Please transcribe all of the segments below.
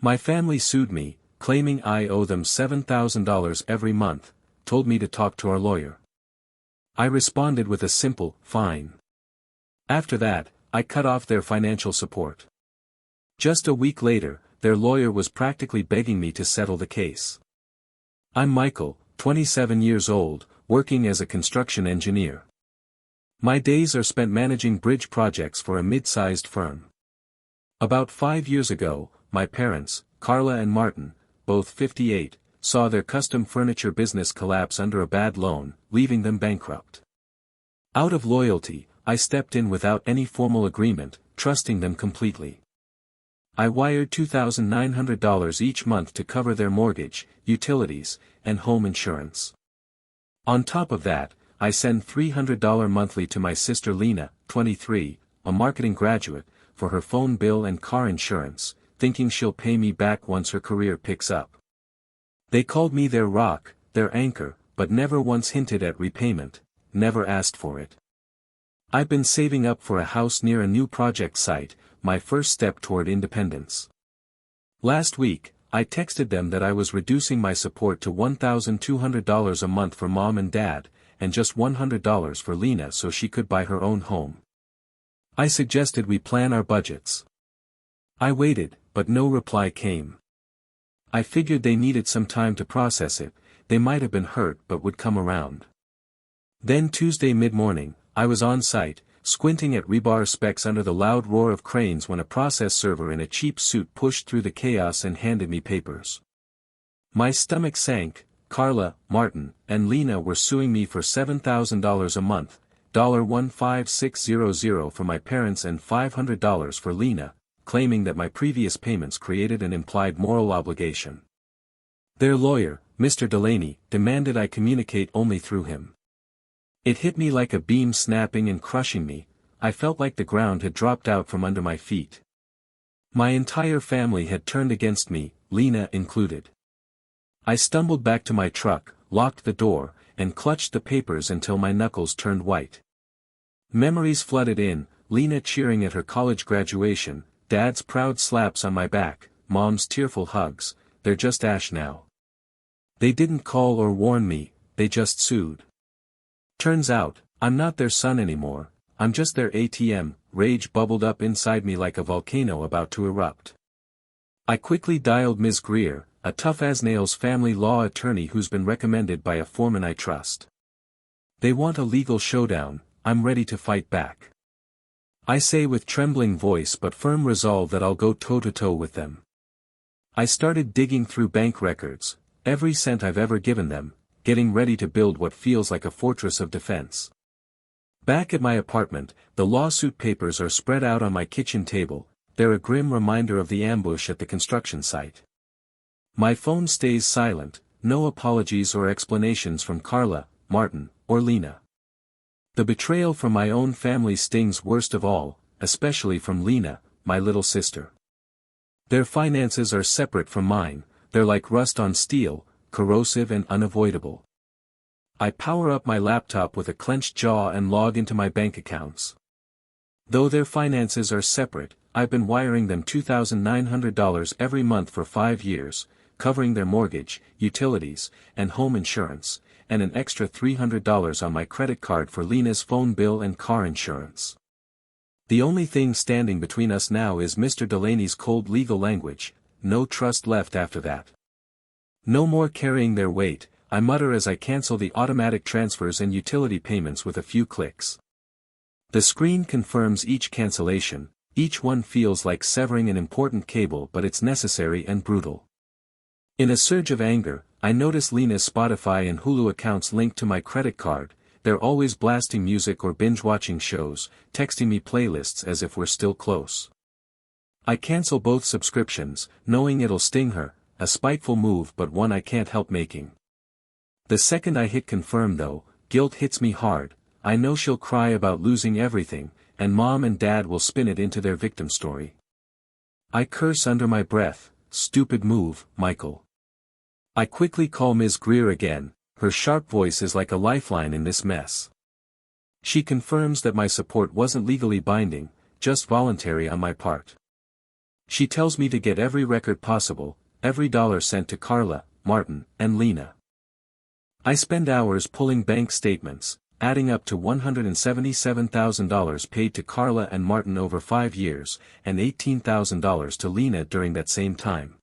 My family sued me, claiming I owe them $7,000 every month, told me to talk to our lawyer. I responded with a simple, fine. After that, I cut off their financial support. Just a week later, their lawyer was practically begging me to settle the case. I'm Michael, 27 years old, working as a construction engineer. My days are spent managing bridge projects for a mid-sized firm. About 5 years ago, my parents, Carla and Martin, both 58, saw their custom furniture business collapse under a bad loan, leaving them bankrupt. Out of loyalty, I stepped in without any formal agreement, trusting them completely. I wired $2,900 each month to cover their mortgage, utilities, and home insurance. On top of that, I send $300 monthly to my sister Lena, 23, a marketing graduate, for her phone bill and car insurance, thinking she'll pay me back once her career picks up. They called me their rock, their anchor, but never once hinted at repayment, never asked for it. I've been saving up for a house near a new project site, my first step toward independence. Last week, I texted them that I was reducing my support to $1,200 a month for mom and dad, and just $100 for Lena so she could buy her own home. I suggested we plan our budgets. I waited, but no reply came. I figured they needed some time to process it, they might have been hurt but would come around. Then Tuesday mid-morning, I was on site, squinting at rebar specs under the loud roar of cranes when a process server in a cheap suit pushed through the chaos and handed me papers. My stomach sank. Carla, Martin, and Lena were suing me for $7,000 a month, $15600 for my parents and $500 for Lena, claiming that my previous payments created an implied moral obligation. Their lawyer, Mr. Delaney, demanded I communicate only through him. It hit me like a beam snapping and crushing me. I felt like the ground had dropped out from under my feet. My entire family had turned against me, Lena included. I stumbled back to my truck, locked the door, and clutched the papers until my knuckles turned white. Memories flooded in, Lena cheering at her college graduation, Dad's proud slaps on my back, Mom's tearful hugs. They're just ash now. They didn't call or warn me, they just sued. Turns out, I'm not their son anymore, I'm just their ATM. Rage bubbled up inside me like a volcano about to erupt. I quickly dialed Ms. Greer, a tough-as-nails family law attorney who's been recommended by a foreman I trust. They want a legal showdown, I'm ready to fight back. I say with trembling voice but firm resolve that I'll go toe-to-toe with them. I started digging through bank records, every cent I've ever given them, getting ready to build what feels like a fortress of defense. Back at my apartment, the lawsuit papers are spread out on my kitchen table, they're a grim reminder of the ambush at the construction site. My phone stays silent, no apologies or explanations from Carla, Martin, or Lena. The betrayal from my own family stings worst of all, especially from Lena, my little sister. Their finances are separate from mine, they're like rust on steel, corrosive and unavoidable. I power up my laptop with a clenched jaw and log into my bank accounts. Though their finances are separate, I've been wiring them $2,900 every month for 5 years, covering their mortgage, utilities, and home insurance, and an extra $300 on my credit card for Lena's phone bill and car insurance. The only thing standing between us now is Mr. Delaney's cold legal language, no trust left after that. No more carrying their weight, I mutter as I cancel the automatic transfers and utility payments with a few clicks. The screen confirms each cancellation, each one feels like severing an important cable but it's necessary and brutal. In a surge of anger, I notice Lena's Spotify and Hulu accounts linked to my credit card, they're always blasting music or binge-watching shows, texting me playlists as if we're still close. I cancel both subscriptions, knowing it'll sting her, a spiteful move but one I can't help making. The second I hit confirm though, guilt hits me hard, I know she'll cry about losing everything, and Mom and Dad will spin it into their victim story. I curse under my breath, stupid move, Michael. I quickly call Ms. Greer again, her sharp voice is like a lifeline in this mess. She confirms that my support wasn't legally binding, just voluntary on my part. She tells me to get every record possible, every dollar sent to Carla, Martin, and Lena. I spend hours pulling bank statements, adding up to $177,000 paid to Carla and Martin over 5 years, and $18,000 to Lena during that same time.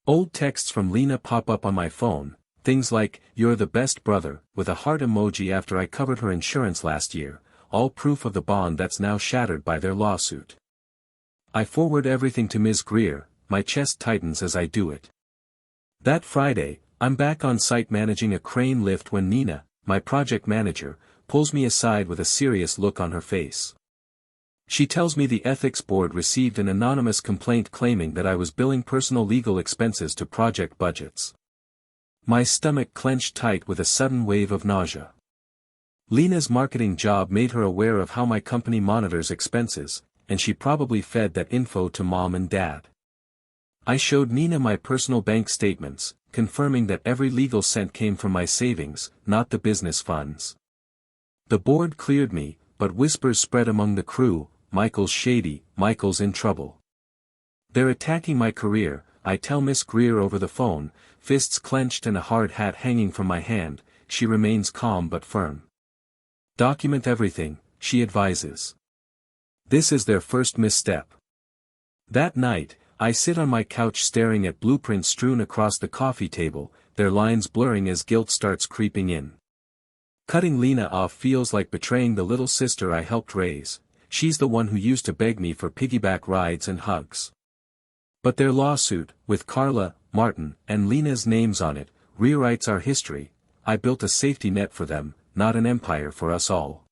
Old texts from Lena pop up on my phone, things like, "You're the best brother," with a heart emoji after I covered her insurance last year, all proof of the bond that's now shattered by their lawsuit. I forward everything to Ms. Greer, my chest tightens as I do it. That Friday, I'm back on site managing a crane lift when Nina, my project manager, pulls me aside with a serious look on her face. She tells me the ethics board received an anonymous complaint claiming that I was billing personal legal expenses to project budgets. My stomach clenched tight with a sudden wave of nausea. Lena's marketing job made her aware of how my company monitors expenses, and she probably fed that info to Mom and Dad. I showed Nina my personal bank statements, confirming that every legal cent came from my savings, not the business funds. The board cleared me, but whispers spread among the crew, "Michael's shady, Michael's in trouble." "They're attacking my career," I tell Miss Greer over the phone, fists clenched and a hard hat hanging from my hand. She remains calm but firm. "Document everything," she advises. This is their first misstep. That night, I sit on my couch staring at blueprints strewn across the coffee table, their lines blurring as guilt starts creeping in. Cutting Lena off feels like betraying the little sister I helped raise. She's the one who used to beg me for piggyback rides and hugs. But their lawsuit, with Carla, Martin, and Lena's names on it, rewrites our history. I built a safety net for them, not an empire for us all.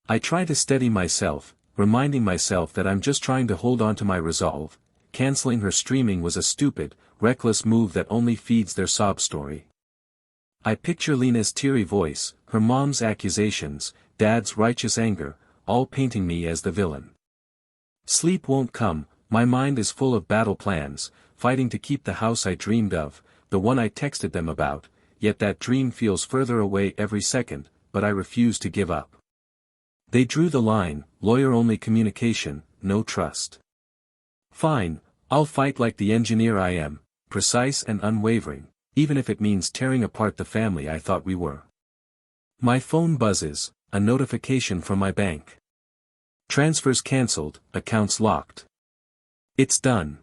I try to steady myself, reminding myself that I'm just trying to hold on to my resolve. Canceling her streaming was a stupid, reckless move that only feeds their sob story. I picture Lena's teary voice, her mom's accusations, Dad's righteous anger, all painting me as the villain. Sleep won't come, my mind is full of battle plans, fighting to keep the house I dreamed of, the one I texted them about, yet that dream feels further away every second, but I refuse to give up. They drew the line, lawyer-only communication, no trust. Fine, I'll fight like the engineer I am, precise and unwavering, even if it means tearing apart the family I thought we were. My phone buzzes, a notification from my bank. Transfers cancelled, accounts locked. It's done.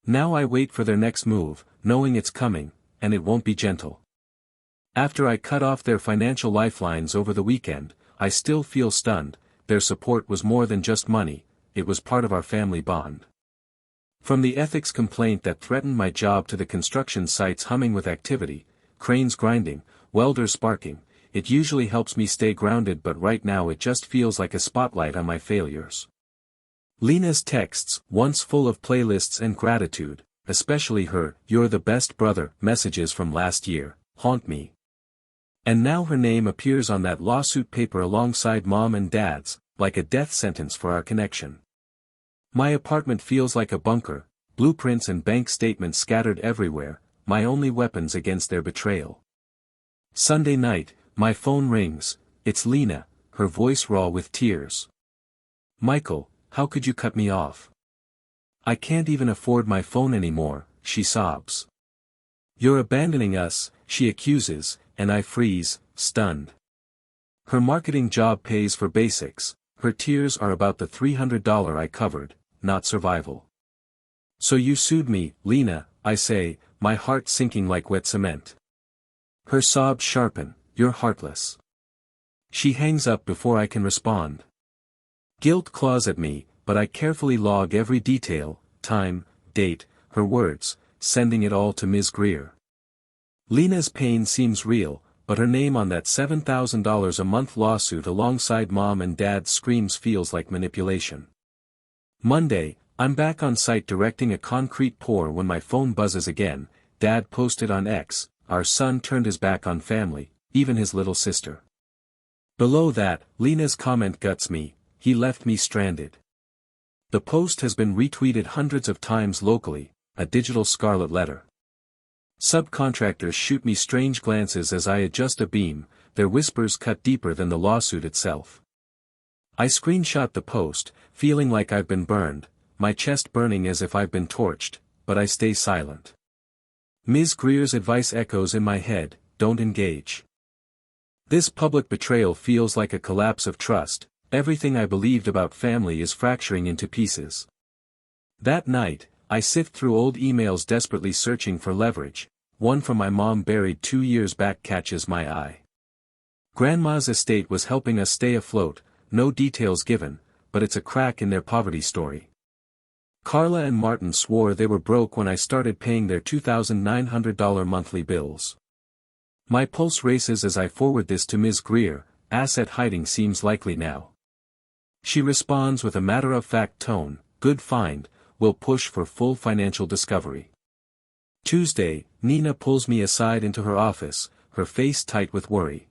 Now I wait for their next move, knowing it's coming, and it won't be gentle. After I cut off their financial lifelines over the weekend, I still feel stunned. Their support was more than just money, it was part of our family bond. From the ethics complaint that threatened my job to the construction sites humming with activity, cranes grinding, welders sparking, it usually helps me stay grounded, but right now it just feels like a spotlight on my failures. Lena's texts, once full of playlists and gratitude, especially her "You're the best brother" messages from last year, haunt me. And now her name appears on that lawsuit paper alongside Mom and Dad's, like a death sentence for our connection. My apartment feels like a bunker, blueprints and bank statements scattered everywhere, my only weapons against their betrayal. Sunday night, my phone rings, it's Lena, her voice raw with tears. "Michael, how could you cut me off? I can't even afford my phone anymore," she sobs. "You're abandoning us," she accuses, and I freeze, stunned. Her marketing job pays for basics, her tears are about the $300 I covered, not survival. "So you sued me, Lena," I say, my heart sinking like wet cement. Her sobs sharpen, "You're heartless." She hangs up before I can respond. Guilt claws at me, but I carefully log every detail, time, date, her words, sending it all to Ms. Greer. Lena's pain seems real, but her name on that $7,000 a month lawsuit alongside Mom and Dad's screams feels like manipulation. Monday, I'm back on site directing a concrete pour when my phone buzzes again. Dad posted on X, "Our son turned his back on family, even his little sister." Below that, Lena's comment guts me, "He left me stranded." The post has been retweeted hundreds of times locally, a digital scarlet letter. Subcontractors shoot me strange glances as I adjust a beam, their whispers cut deeper than the lawsuit itself. I screenshot the post, feeling like I've been burned, my chest burning as if I've been torched, but I stay silent. Ms. Greer's advice echoes in my head, don't engage. This public betrayal feels like a collapse of trust, everything I believed about family is fracturing into pieces. That night, I sift through old emails desperately searching for leverage. One from my mom buried 2 years back catches my eye. Grandma's estate was helping us stay afloat, no details given, but it's a crack in their poverty story. Carla and Martin swore they were broke when I started paying their $2,900 monthly bills. My pulse races as I forward this to Ms. Greer. Asset hiding seems likely now. She responds with a matter-of-fact tone, good find, we'll push for full financial discovery. Tuesday, Nina pulls me aside into her office, her face tight with worry.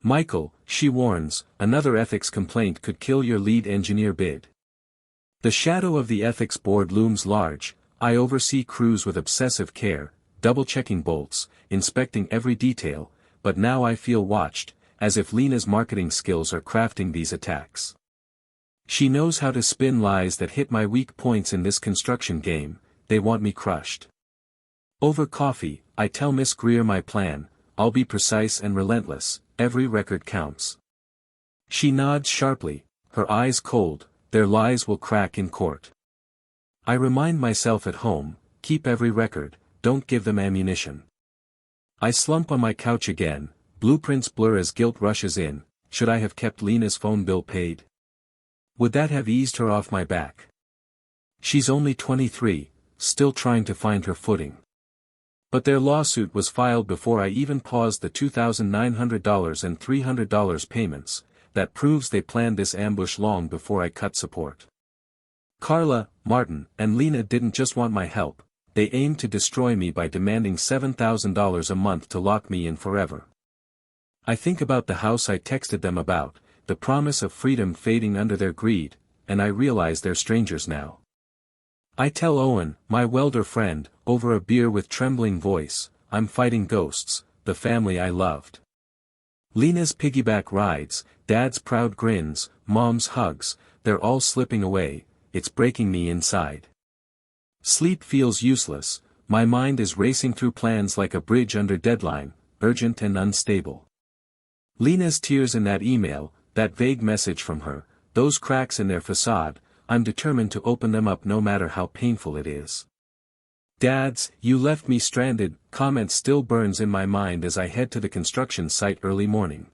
Michael, she warns, another ethics complaint could kill your lead engineer bid. The shadow of the ethics board looms large. I oversee crews with obsessive care, double-checking bolts, inspecting every detail, but now I feel watched, as if Lena's marketing skills are crafting these attacks. She knows how to spin lies that hit my weak points in this construction game. They want me crushed. Over coffee, I tell Miss Greer my plan. I'll be precise and relentless, every record counts. She nods sharply, her eyes cold. Their lies will crack in court. I remind myself at home, keep every record, don't give them ammunition. I slump on my couch again, blueprints blur as guilt rushes in. Should I have kept Lena's phone bill paid? Would that have eased her off my back? She's only 23, still trying to find her footing. But their lawsuit was filed before I even paused the $2,900 and $300 payments. That proves they planned this ambush long before I cut support. Carla, Martin, and Lena didn't just want my help, they aimed to destroy me by demanding $7,000 a month to lock me in forever. I think about the house I texted them about, the promise of freedom fading under their greed, and I realize they're strangers now. I tell Owen, my welder friend, over a beer with trembling voice, I'm fighting ghosts, the family I loved. Lena's piggyback rides, Dad's proud grins, Mom's hugs, they're all slipping away, it's breaking me inside. Sleep feels useless, my mind is racing through plans like a bridge under deadline, urgent and unstable. Lena's tears in that email, that vague message from her, those cracks in their facade, I'm determined to open them up no matter how painful it is. Dad's, you left me stranded, comment still burns in my mind as I head to the construction site early morning.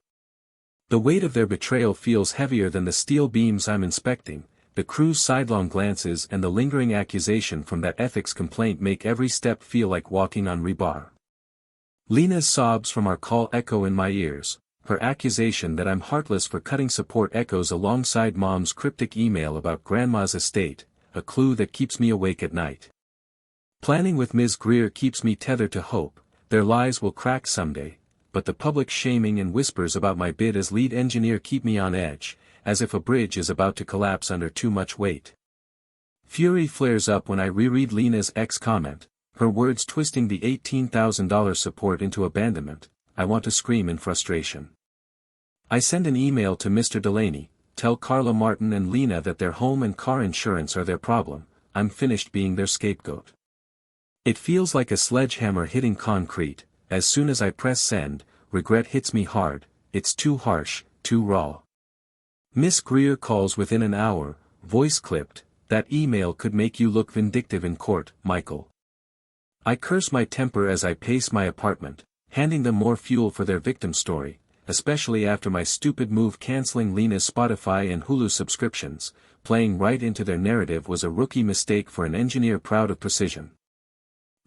The weight of their betrayal feels heavier than the steel beams I'm inspecting, the crew's sidelong glances and the lingering accusation from that ethics complaint make every step feel like walking on rebar. Lena's sobs from our call echo in my ears, her accusation that I'm heartless for cutting support echoes alongside Mom's cryptic email about Grandma's estate, a clue that keeps me awake at night. Planning with Ms. Greer keeps me tethered to hope, their lies will crack someday, but the public shaming and whispers about my bid as lead engineer keep me on edge, as if a bridge is about to collapse under too much weight. Fury flares up when I reread Lena's comment, her words twisting the $18,000 support into abandonment. I want to scream in frustration. I send an email to Mr. Delaney, tell Carla, Martin and Lena that their home and car insurance are their problem, I'm finished being their scapegoat. It feels like a sledgehammer hitting concrete. As soon as I press send, regret hits me hard, it's too harsh, too raw. Miss Greer calls within an hour, voice clipped, that email could make you look vindictive in court, Michael. I curse my temper as I pace my apartment, handing them more fuel for their victim story, especially after my stupid move canceling Lena's Spotify and Hulu subscriptions. Playing right into their narrative was a rookie mistake for an engineer proud of precision.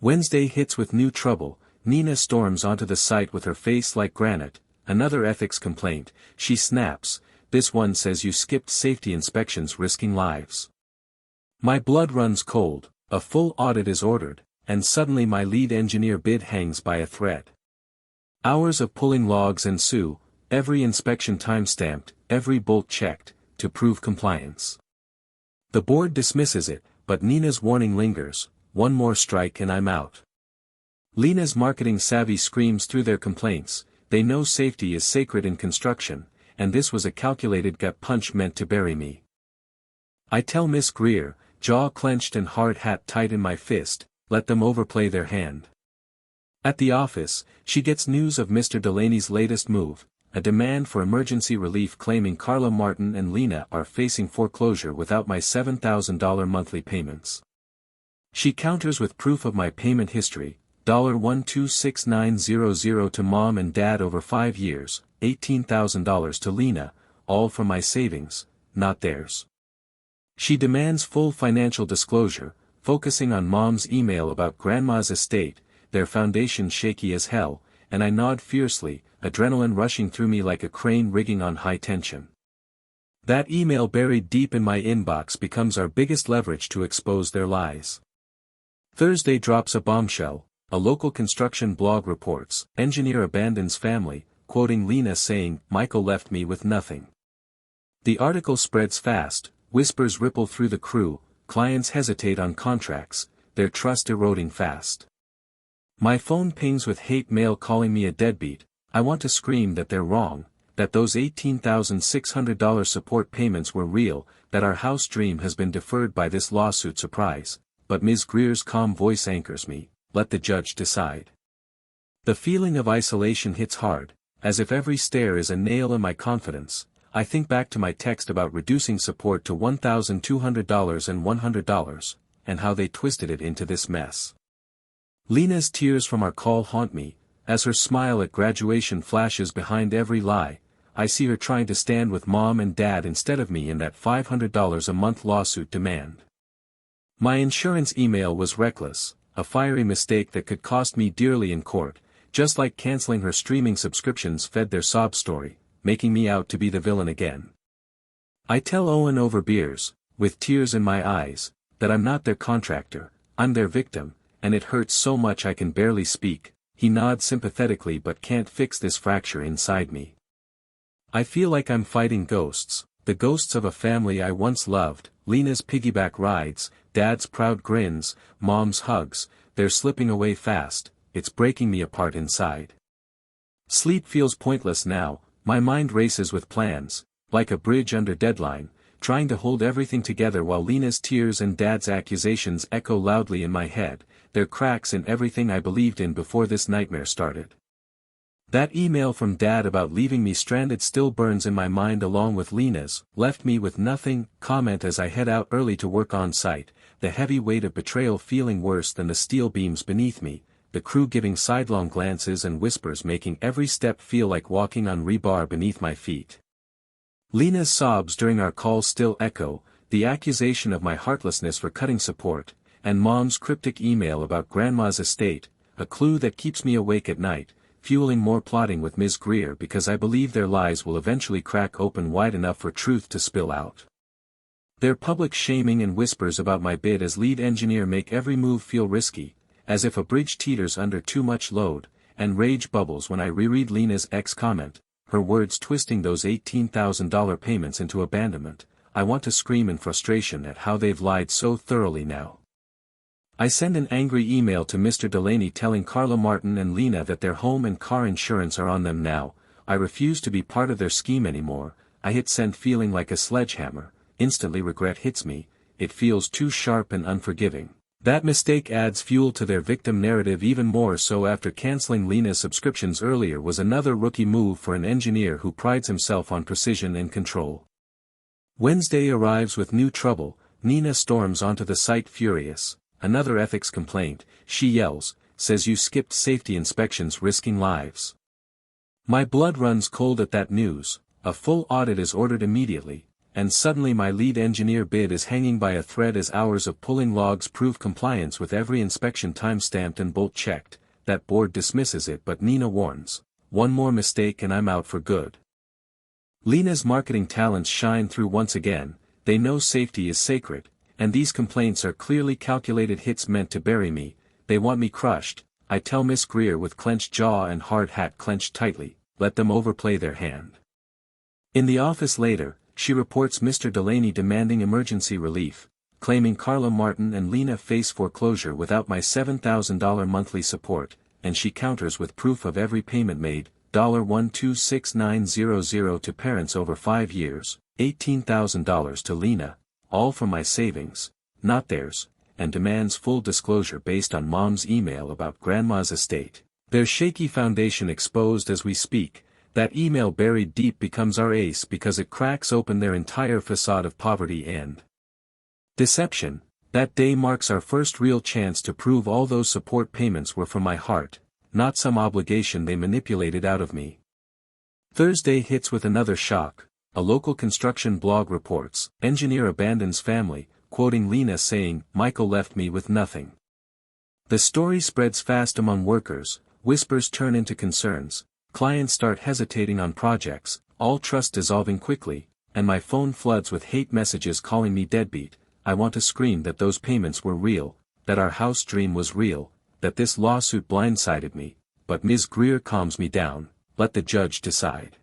Wednesday hits with new trouble. Nina storms onto the site with her face like granite, another ethics complaint. She snaps, this one says you skipped safety inspections risking lives. My blood runs cold, a full audit is ordered, and suddenly my lead engineer bid hangs by a thread. Hours of pulling logs ensue, every inspection time-stamped, every bolt checked, to prove compliance. The board dismisses it, but Nina's warning lingers, one more strike and I'm out. Lena's marketing savvy screams through their complaints, they know safety is sacred in construction, and this was a calculated gut punch meant to bury me. I tell Miss Greer, jaw clenched and hard hat tight in my fist, let them overplay their hand. At the office, she gets news of Mr. Delaney's latest move, a demand for emergency relief claiming Carla Martin and Lena are facing foreclosure without my $7,000 monthly payments. She counters with proof of my payment history, $126900 to mom and dad over 5 years, $18,000 to Lena, all from my savings, not theirs. She demands full financial disclosure, focusing on mom's email about grandma's estate, their foundation shaky as hell, and I nod fiercely, adrenaline rushing through me like a crane rigging on high tension. That email buried deep in my inbox becomes our biggest leverage to expose their lies. Thursday drops a bombshell. A local construction blog reports, engineer abandons family, quoting Lena saying, Michael left me with nothing. The article spreads fast, whispers ripple through the crew, clients hesitate on contracts, their trust eroding fast. My phone pings with hate mail calling me a deadbeat. I want to scream that they're wrong, that those $18,600 support payments were real, that our house dream has been deferred by this lawsuit surprise, but Ms. Greer's calm voice anchors me. Let the judge decide. The feeling of isolation hits hard, as if every stare is a nail in my confidence. I think back to my text about reducing support to $1,200 and $100, and how they twisted it into this mess. Lena's tears from our call haunt me, as her smile at graduation flashes behind every lie. I see her trying to stand with mom and dad instead of me in that $500 a month lawsuit demand. My insurance email was reckless. A fiery mistake that could cost me dearly in court, just like canceling her streaming subscriptions fed their sob story, making me out to be the villain again. I tell Owen over beers, with tears in my eyes, that I'm not their contractor, I'm their victim, and it hurts so much I can barely speak. He nods sympathetically but can't fix this fracture inside me. I feel like I'm fighting ghosts, the ghosts of a family I once loved, Lena's piggyback rides, dad's proud grins, mom's hugs, they're slipping away fast, it's breaking me apart inside. Sleep feels pointless now, my mind races with plans, like a bridge under deadline, trying to hold everything together while Lena's tears and dad's accusations echo loudly in my head, there are cracks in everything I believed in before this nightmare started. That email from dad about leaving me stranded still burns in my mind along with Lena's, left me with nothing, comment as I head out early to work on site, the heavy weight of betrayal feeling worse than the steel beams beneath me, the crew giving sidelong glances and whispers making every step feel like walking on rebar beneath my feet. Lena's sobs during our call still echo, the accusation of my heartlessness for cutting support, and mom's cryptic email about grandma's estate, a clue that keeps me awake at night, fueling more plotting with Ms. Greer because I believe their lies will eventually crack open wide enough for truth to spill out. Their public shaming and whispers about my bid as lead engineer make every move feel risky, as if a bridge teeters under too much load, and rage bubbles when I reread Lena's comment, her words twisting those $18,000 payments into abandonment. I want to scream in frustration at how they've lied so thoroughly now. I send an angry email to Mr. Delaney telling Carla Martin and Lena that their home and car insurance are on them now. I refuse to be part of their scheme anymore. I hit send feeling like a sledgehammer. Instantly regret hits me, it feels too sharp and unforgiving. That mistake adds fuel to their victim narrative even more so after canceling Lena's subscriptions earlier was another rookie move for an engineer who prides himself on precision and control. Wednesday arrives with new trouble. Nina storms onto the site furious. Another ethics complaint, she yells, says you skipped safety inspections risking lives. My blood runs cold at that news, a full audit is ordered immediately, and suddenly my lead engineer bid is hanging by a thread as hours of pulling logs prove compliance with every inspection time-stamped and bolt-checked. That board dismisses it but Nina warns, one more mistake and I'm out for good. Lena's marketing talents shine through once again, they know safety is sacred, and these complaints are clearly calculated hits meant to bury me. They want me crushed. I tell Miss Greer with clenched jaw and hard hat clenched tightly, let them overplay their hand. In the office later, she reports Mr. Delaney demanding emergency relief, claiming Carla Martin and Lena face foreclosure without my $7,000 monthly support, and she counters with proof of every payment made, $126900 to parents over 5 years, $18,000 to Lena, all from my savings, not theirs, and demands full disclosure based on mom's email about grandma's estate. Their shaky foundation exposed as we speak, that email buried deep becomes our ace because it cracks open their entire facade of poverty and deception. That day marks our first real chance to prove all those support payments were from my heart, not some obligation they manipulated out of me. Thursday hits with another shock. A local construction blog reports, engineer abandons family, quoting Lena saying, "Michael left me with nothing." The story spreads fast among workers, whispers turn into concerns, clients start hesitating on projects, all trust dissolving quickly, and my phone floods with hate messages calling me deadbeat. I want to scream that those payments were real, that our house dream was real, that this lawsuit blindsided me, but Ms. Greer calms me down. Let the judge decide.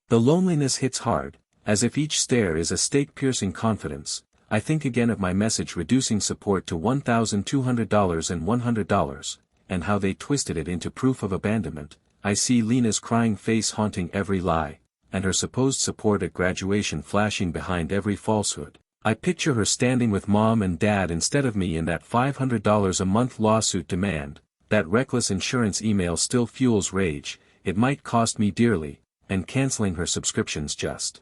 The loneliness hits hard, as if each stare is a stake-piercing confidence. I think again of my message reducing support to $1,200 and $100, and how they twisted it into proof of abandonment. I see Lena's crying face haunting every lie, and her supposed support at graduation flashing behind every falsehood. I picture her standing with mom and dad instead of me in that $500 a month lawsuit demand. That reckless insurance email still fuels rage. It might cost me dearly, and canceling her subscriptions just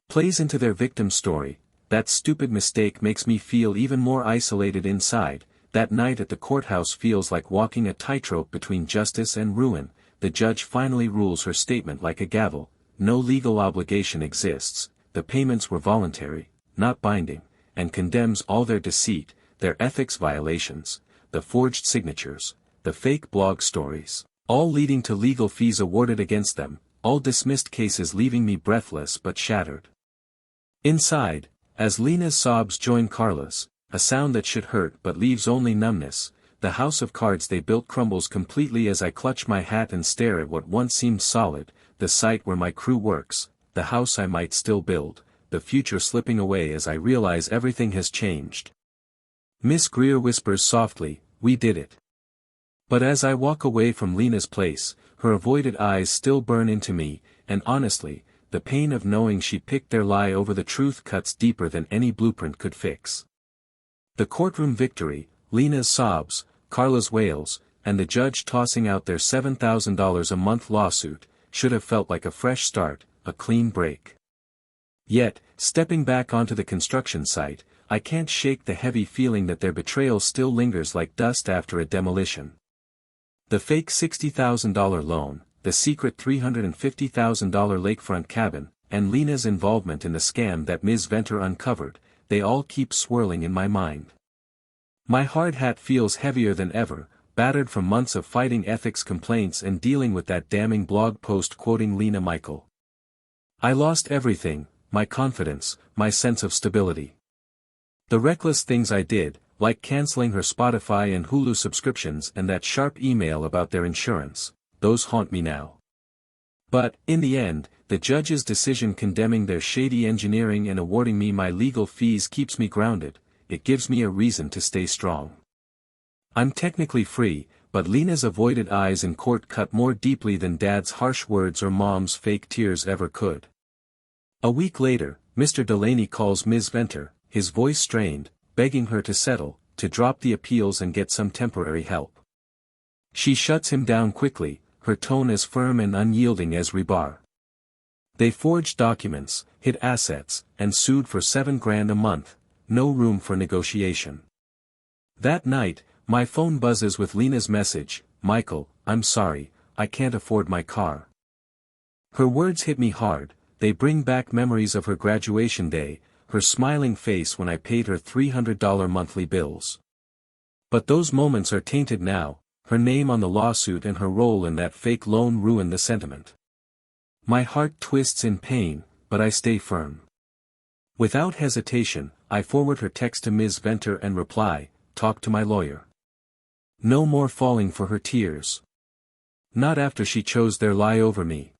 plays into their victim story. That stupid mistake makes me feel even more isolated inside. That night at the courthouse feels like walking a tightrope between justice and ruin. The judge finally rules her statement like a gavel. No legal obligation exists, the payments were voluntary, not binding, and condemns all their deceit, their ethics violations, the forged signatures, the fake blog stories, all leading to legal fees awarded against them, all dismissed cases leaving me breathless but shattered. Inside, as Lena's sobs join Carla's, a sound that should hurt but leaves only numbness, the house of cards they built crumbles completely as I clutch my hat and stare at what once seemed solid, the site where my crew works, the house I might still build, the future slipping away as I realize everything has changed. Miss Greer whispers softly, "We did it." But as I walk away from Lena's place, her avoided eyes still burn into me, and honestly, the pain of knowing she picked their lie over the truth cuts deeper than any blueprint could fix. The courtroom victory, Lena's sobs, Carla's wails, and the judge tossing out their $7,000 a month lawsuit, should have felt like a fresh start, a clean break. Yet, stepping back onto the construction site, I can't shake the heavy feeling that their betrayal still lingers like dust after a demolition. The fake $60,000 loan, the secret $350,000 lakefront cabin, and Lena's involvement in the scam that Ms. Venter uncovered, they all keep swirling in my mind. My hard hat feels heavier than ever, battered from months of fighting ethics complaints and dealing with that damning blog post quoting Lena Michael. I lost everything, my confidence, my sense of stability. The reckless things I did, like canceling her Spotify and Hulu subscriptions and that sharp email about their insurance, those haunt me now. But, in the end, the judge's decision condemning their shady engineering and awarding me my legal fees keeps me grounded. It gives me a reason to stay strong. I'm technically free, but Lena's avoided eyes in court cut more deeply than Dad's harsh words or Mom's fake tears ever could. A week later, Mr. Delaney calls Ms. Venter, his voice strained, begging her to settle, to drop the appeals and get some temporary help. She shuts him down quickly, her tone as firm and unyielding as rebar. They forged documents, hid assets, and sued for $7,000 a month. No room for negotiation. That night, my phone buzzes with Lena's message, "Michael, I'm sorry, I can't afford my car." Her words hit me hard, they bring back memories of her graduation day, her smiling face when I paid her $300 monthly bills. But those moments are tainted now, her name on the lawsuit and her role in that fake loan ruin the sentiment. My heart twists in pain, but I stay firm. Without hesitation, I forward her text to Ms. Venter and reply, "Talk to my lawyer." No more falling for her tears. Not after she chose their lie over me.